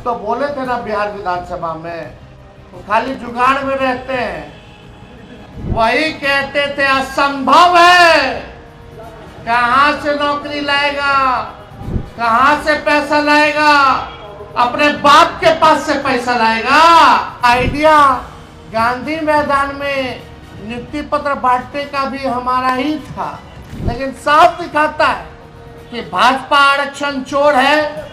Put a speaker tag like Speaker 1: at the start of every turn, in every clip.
Speaker 1: तो बोले थे ना बिहार विधानसभा में, तो खाली जुगाड़ में रहते हैं। वही कहते थे असंभव है, कहां से नौकरी लाएगा, कहां से पैसा लाएगा, अपने बाप के पास से पैसा लाएगा। आइडिया गांधी मैदान में नियुक्ति पत्र बांटने का भी हमारा ही था, लेकिन साफ दिखाता है कि भाजपा आरक्षण चोर है,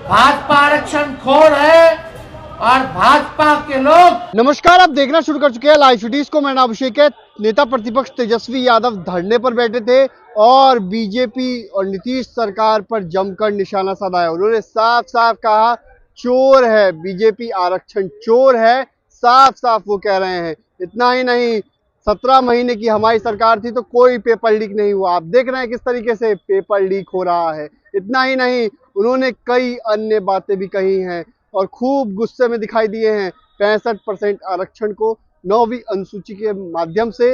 Speaker 1: भाजपा आरक्षण खोर है और भाजपा के लोग।
Speaker 2: नमस्कार, आप देखना शुरू कर चुके हैं लाइव सिटीज को। मैं नाम अभिषेक है। नेता प्रतिपक्ष तेजस्वी यादव धरने पर बैठे थे और बीजेपी और नीतीश सरकार पर जमकर निशाना साधा। उन्होंने साफ साफ कहा चोर है बीजेपी, आरक्षण चोर है, साफ साफ वो कह रहे हैं। इतना ही नहीं, 17 महीने की हमारी सरकार थी तो कोई पेपर लीक नहीं हुआ। आप देख रहे हैं किस तरीके से पेपर लीक हो रहा है। इतना ही नहीं, उन्होंने कई अन्य बातें भी कही हैं और खूब गुस्से में दिखाई दिए हैं। 65% आरक्षण को 9वीं अनुसूची के माध्यम से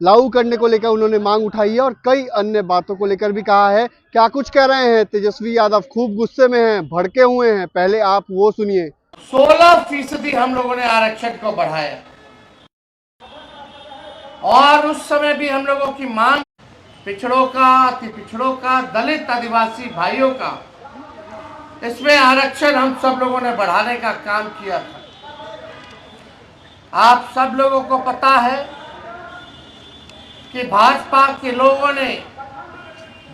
Speaker 2: लागू करने को लेकर उन्होंने मांग उठाई है और कई अन्य बातों को लेकर भी कहा है। क्या कुछ कह रहे हैं तेजस्वी यादव? खूब गुस्से में हैं, भड़के हुए हैं, पहले आप वो सुनिए।
Speaker 1: 16% हम लोगों ने आरक्षण को बढ़ाया और उस समय भी हम लोगों की मांग पिछड़ों का, अति पिछड़ों का, दलित आदिवासी भाइयों का, इसमें आरक्षण हम सब लोगों ने बढ़ाने का काम किया था। आप सब लोगों को पता है कि भाजपा के लोगों ने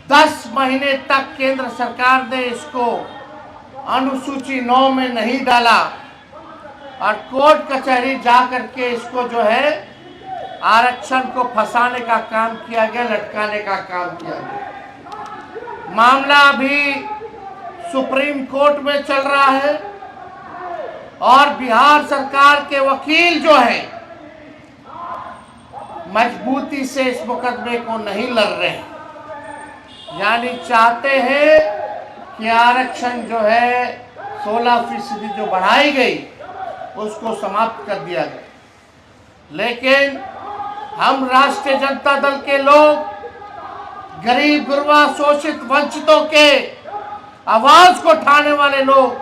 Speaker 1: 10 महीने तक केंद्र सरकार ने इसको अनुसूची 9 में नहीं डाला और कोर्ट कचहरी जा करके इसको जो है आरक्षण को फंसाने का काम किया गया, लटकाने का काम किया गया। मामला अभी सुप्रीम कोर्ट में चल रहा है और बिहार सरकार के वकील जो है मजबूती से इस मुकदमे को नहीं लड़ रहे हैं, यानी चाहते हैं कि आरक्षण जो है 16% जो बढ़ाई गई उसको समाप्त कर दिया जाए। लेकिन हम राष्ट्रीय जनता दल के लोग, गरीब गुरबा शोषित वंचितों के आवाज को उठाने वाले लोग,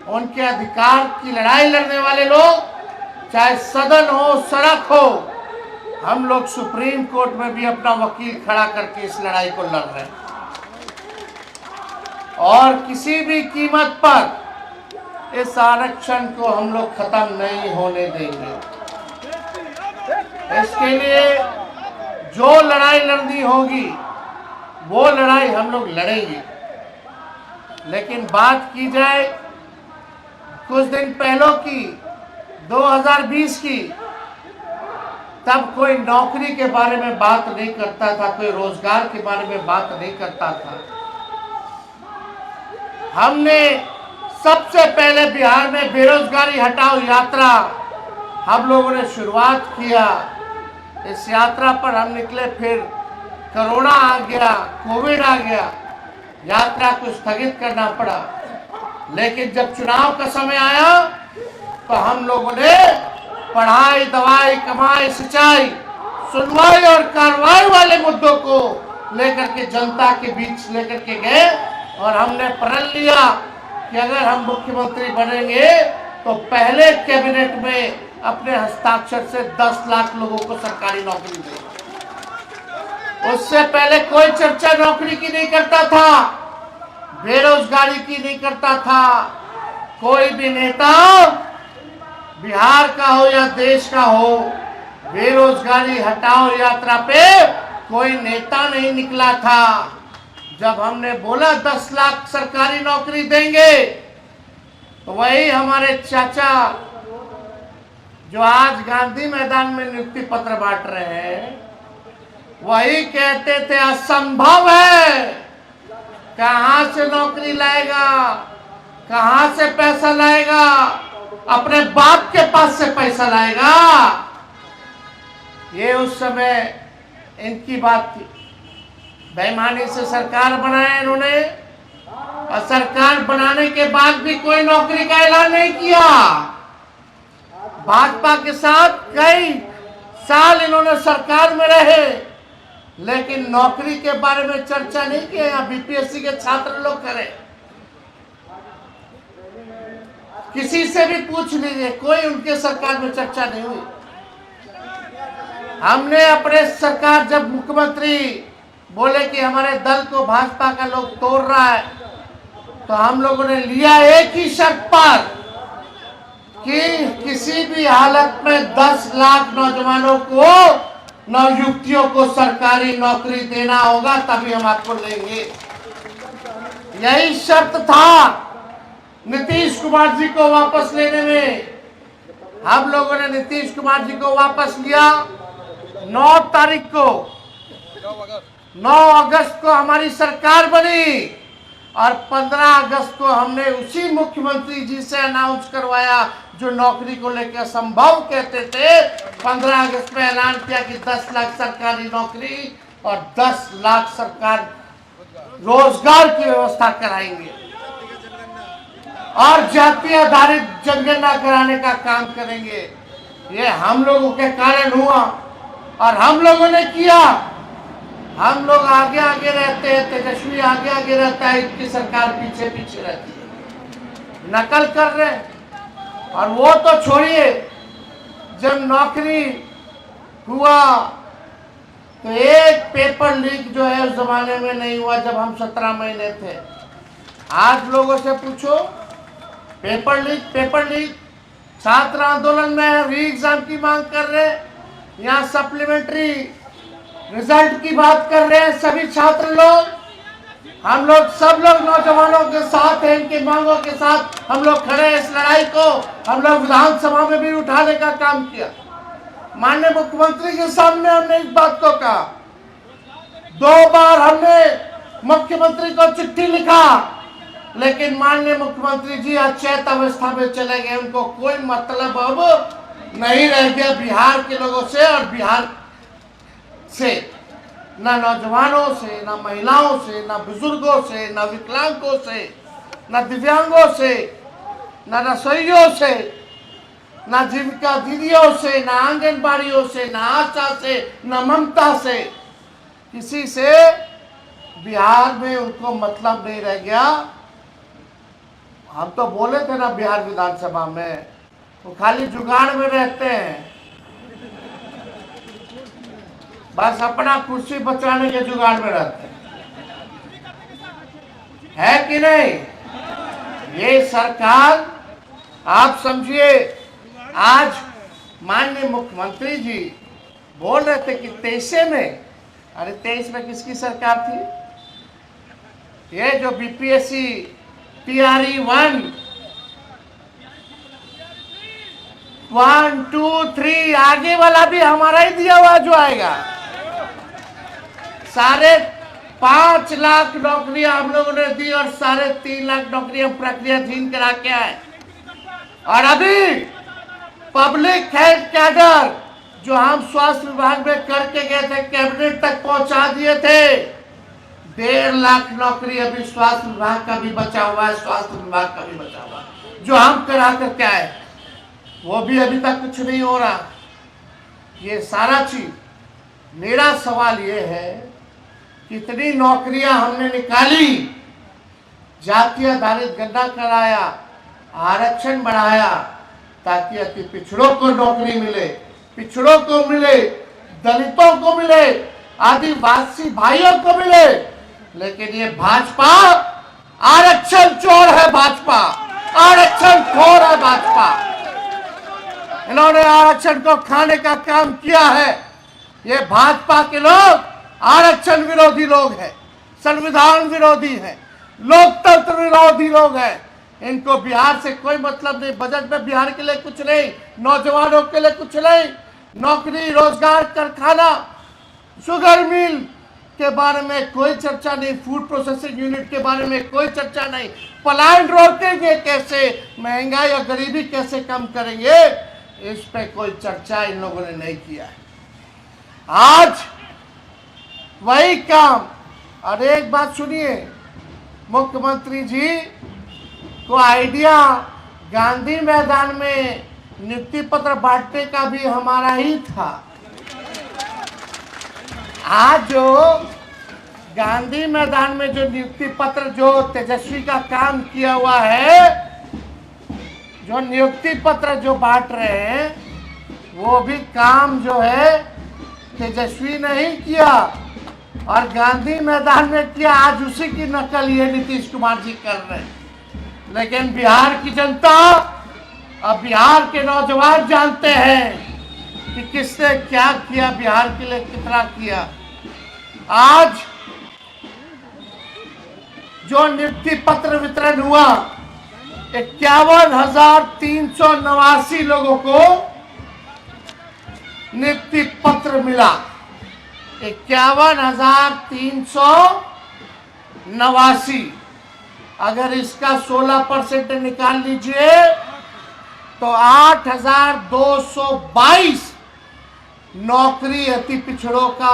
Speaker 1: उनके अधिकार की लड़ाई लड़ने वाले लोग, चाहे सदन हो, सड़क हो, हम लोग सुप्रीम कोर्ट में भी अपना वकील खड़ा करके इस लड़ाई को लड़ रहे हैं और किसी भी कीमत पर इस आरक्षण को हम लोग खत्म नहीं होने देंगे। इसके लिए जो लड़ाई लड़नी होगी वो लड़ाई हम लोग लड़ेंगे। लेकिन बात की जाए कुछ दिन पहले की, 2020 की, तब कोई नौकरी के बारे में बात नहीं करता था, कोई रोजगार के बारे में बात नहीं करता था। हमने सबसे पहले बिहार में बेरोजगारी हटाओ यात्रा हम लोगों ने शुरुआत किया। इस यात्रा पर हम निकले, फिर कोरोना आ गया, कोविड आ गया, यात्रा को स्थगित करना पड़ा। लेकिन जब चुनाव का समय आया तो हम लोगों ने पढ़ाई, दवाई, कमाई, सिंचाई, सुनवाई और कार्रवाई वाले मुद्दों को लेकर के जनता के बीच लेकर के गए और हमने प्रण लिया कि अगर हम मुख्यमंत्री बनेंगे तो पहले कैबिनेट में अपने हस्ताक्षर से 10 लाख लोगों को सरकारी नौकरी देंगे। उससे पहले कोई चर्चा नौकरी की नहीं करता था, बेरोजगारी की नहीं करता था। कोई भी नेता बिहार का हो या देश का हो, बेरोजगारी हटाओ यात्रा पे कोई नेता नहीं निकला था। जब हमने बोला 10 लाख सरकारी नौकरी देंगे तो वही हमारे चाचा जो आज गांधी मैदान में नियुक्ति पत्र बांट रहे हैं, वही कहते थे असंभव है, कहां से नौकरी लाएगा, कहां से पैसा लाएगा, अपने बाप के पास से पैसा लाएगा। ये उस समय इनकी बात थी। बेईमानी से सरकार बनाया इन्होंने और सरकार बनाने के बाद भी कोई नौकरी का ऐलान नहीं किया। भाजपा के साथ कई साल इन्होंने सरकार में रहे, लेकिन नौकरी के बारे में चर्चा नहीं की। बीपीएससी के छात्र लोग करें, किसी से भी पूछ लीजिए, कोई उनके सरकार में चर्चा नहीं हुई। हमने अपने सरकार जब मुख्यमंत्री बोले कि हमारे दल को भाजपा का लोग तोड़ रहा है, तो हम लोगों ने लिया एक ही शर्त पर कि किसी भी हालत में 10 लाख नौजवानों को, नवयुवतियों को सरकारी नौकरी देना होगा, तभी हम आपको लेंगे। यही शर्त था नीतीश कुमार जी को वापस लेने में। हम लोगों ने नीतीश कुमार जी को वापस लिया 9 तारीख को। 9 अगस्त को हमारी सरकार बनी और 15 अगस्त को हमने उसी मुख्यमंत्री जी से अनाउंस करवाया जो नौकरी को लेकर असंभव कहते थे। 15 अगस्त में ऐलान किया कि 10 लाख सरकारी नौकरी और 10 लाख सरकार रोजगार की व्यवस्था कराएंगे और जाति आधारित जनगणना कराने का काम करेंगे। ये हम लोगों के कारण हुआ और हम लोगों ने किया। हम लोग आगे आगे रहते हैं, तेजस्वी आगे आगे रहता है, इनकी सरकार पीछे पीछे रहती है, नकल कर रहे हैं। और वो तो छोड़िए, जब नौकरी हुआ तो एक पेपर लीक जो है उस जमाने में नहीं हुआ जब हम 17 महीने थे। आज लोगों से पूछो, पेपर लीक छात्र आंदोलन में री एग्जाम की मांग कर रहे, यहाँ सप्लीमेंट्री रिजल्ट की बात कर रहे हैं सभी छात्र लोग। हम लोग सब लोग नौजवानों के साथ हैं, इनकी मांगों के साथ हम लोग खड़े हैं। इस लड़ाई को हम लोग विधानसभा में भी उठाने का काम किया। माननीय मुख्यमंत्री के सामने हमने इस बात को कहा। 2 बार हमने मुख्यमंत्री को चिट्ठी लिखा, लेकिन माननीय मुख्यमंत्री जी अचेत अवस्था में चले गए। उनको कोई मतलब अब नहीं रह गया बिहार के लोगों से और बिहार से, ना नौजवानों से, ना महिलाओं से, ना बुजुर्गों से, ना विकलांगों से, ना दिव्यांगों से, ना रसोइयों से, ना जीविका दीदियों से, ना आंगनबाड़ियों से, ना आशा से, ना ममता से, किसी से बिहार में उनको मतलब नहीं रह गया। हम तो बोले थे ना बिहार विधानसभा में, वो खाली जुगाड़ में रहते हैं, बस अपना कुर्सी बचाने के जुगाड़ में रहते हैं, है कि नहीं? ये सरकार आप समझिए। आज माननीय मुख्यमंत्री जी बोल रहे थे कि 23 में, अरे 23 में किसकी सरकार थी? ये जो बीपीएससी TRE 1, 1, 2, 3 आगे वाला भी हमारा ही दिया हुआ जो आएगा। 5.5 लाख नौकरियां हम लोगों ने दी और 3.5 लाख नौकरियां प्रक्रियाधीन करा के आए। और अभी पब्लिक हेल्थ कैडर जो हम स्वास्थ्य विभाग में करके गए थे, कैबिनेट तक पहुंचा दिए थे। 1.5 लाख नौकरी अभी स्वास्थ्य विभाग का भी बचा हुआ है, स्वास्थ्य विभाग का भी बचा हुआ है, जो हम करा करके आए, वो भी अभी तक कुछ नहीं हो रहा। ये सारा चीज, मेरा सवाल ये है, कितनी नौकरियां हमने निकाली, जाति आधारित गणना कराया, आरक्षण बढ़ाया ताकि अति पिछड़ों को नौकरी मिले, पिछड़ों को मिले, दलितों को मिले, आदिवासी भाइयों को मिले। लेकिन ये भाजपा आरक्षण चोर है, भाजपा आरक्षण खोर है, भाजपा इन्होंने आरक्षण को खाने का काम किया है। ये भाजपा के लोग आरक्षण विरोधी लोग हैं, संविधान विरोधी हैं, लोकतंत्र विरोधी लोग हैं। इनको बिहार से कोई मतलब नहीं। बजट में बिहार के लिए कुछ नहीं, नौजवानों के लिए कुछ नहीं, नौकरी, रोजगार, कारखाना, शुगर मिल के बारे में कोई चर्चा नहीं, फूड प्रोसेसिंग यूनिट के बारे में कोई चर्चा नहीं, पलायन रोकेंगे कैसे, महंगाई और गरीबी कैसे कम करेंगे, इस पे कोई चर्चा इन लोगों ने नहीं किया है। आज वही काम। और एक बात सुनिए, मुख्यमंत्री जी को आइडिया गांधी मैदान में नियुक्ति पत्र बांटने का भी हमारा ही था। आज जो गांधी मैदान में जो नियुक्ति पत्र जो तेजस्वी का काम किया हुआ है, जो नियुक्ति पत्र जो बांट रहे हैं वो भी काम जो है तेजस्वी ने ही किया और गांधी मैदान में किया। आज उसी की नकल ये नीतीश कुमार जी कर रहे हैं। लेकिन बिहार की जनता और बिहार के नौजवान जानते हैं कि किसने क्या किया, बिहार के लिए कितना किया। आज जो नियुक्ति पत्र वितरण हुआ 51,389 लोगों को नियुक्ति पत्र मिला। 51,389। अगर इसका 16% निकाल लीजिए तो 8,222 नौकरी अति पिछड़ों का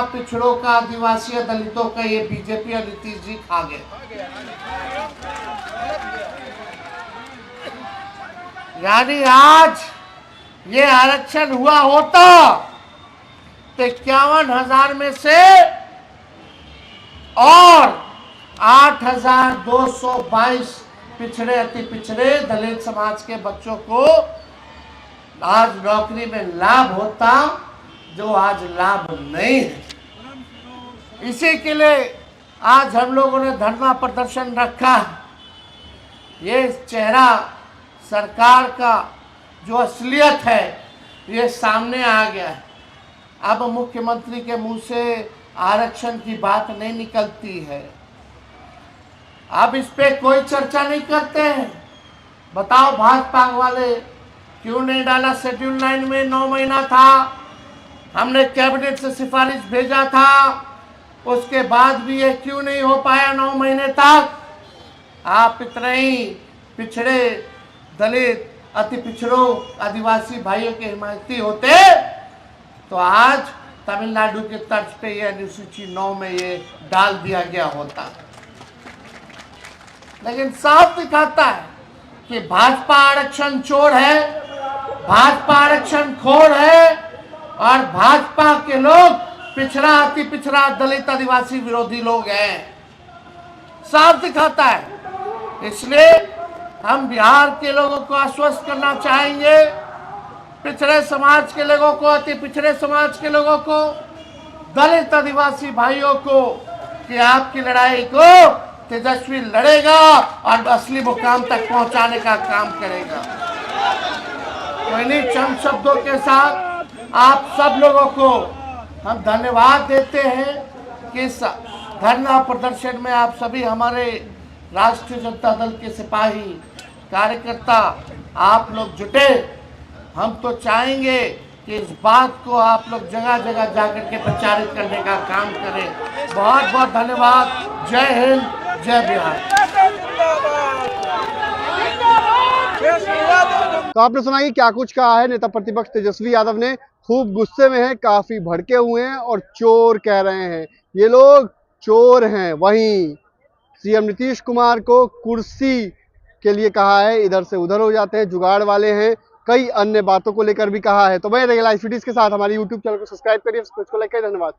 Speaker 1: आदिवासी दलितों का ये बीजेपी और नीतीश जी खा गए। यानी आज ये आरक्षण हुआ होता तो 51,000 में से और 8,222 पिछड़े अति पिछड़े दलित समाज के बच्चों को आज नौकरी में लाभ होता, जो आज लाभ नहीं है। इसी के लिए आज हम लोगों ने धरना प्रदर्शन रखा। ये चेहरा सरकार का जो असलियत है ये सामने आ गया है। अब मुख्यमंत्री के मुंह से आरक्षण की बात नहीं निकलती है। अब इस पे कोई चर्चा नहीं करते हैं। बताओ भाजपा वाले क्यों नहीं डाला? शेड्यूल 9 में 9 महीना था, हमने कैबिनेट से सिफारिश भेजा था, उसके बाद भी ये क्यों नहीं हो पाया 9 महीने तक? आप इतने ही पिछड़े दलित अति पिछड़ों आदिवासी भाइयों के हिमायती होते तो आज तमिलनाडु के तर्ज पे ये अनुसूची 9 में ये डाल दिया गया होता। लेकिन साफ दिखाता है कि भाजपा आरक्षण चोर है, भाजपा आरक्षण खोर है और भाजपा के लोग पिछड़ा अति पिछड़ा दलित आदिवासी विरोधी लोग हैं। साफ दिखाता है। इसलिए हम बिहार के लोगों को आश्वस्त करना चाहेंगे, पिछड़े समाज के लोगों को, अति पिछड़े समाज के लोगों को, दलित आदिवासी भाइयों को कि आपकी लड़ाई को तेजस्वी लड़ेगा और असली मुकाम तक पहुंचाने का काम करेगा। तो इन्हीं चंद शब्दों के साथ आप सब लोगों को हम धन्यवाद देते हैं कि इस धरना प्रदर्शन में आप सभी हमारे राष्ट्रीय जनता दल के सिपाही कार्यकर्ता आप लोग जुटे। हम तो चाहेंगे कि इस बात को आप लोग जगह जगह जाकर के प्रचारित करने का काम करें। बहुत बहुत धन्यवाद। जय हिंद, जय बिहार।
Speaker 2: तो आपने सुना कि क्या कुछ कहा है नेता प्रतिपक्ष तेजस्वी यादव ने। खूब गुस्से में है, काफी भड़के हुए हैं और चोर कह रहे हैं। ये लोग चोर हैं। वहीं सीएम नीतीश कुमार को कुर्सी के लिए कहा है, इधर से उधर हो जाते हैं, जुगाड़ वाले हैं। कई अन्य बातों को लेकर भी कहा है। तो मैं लाइव वीडियोस के साथ हमारे YouTube चैनल को सब्सक्राइब करिए, उसको लाइक करिए। धन्यवाद।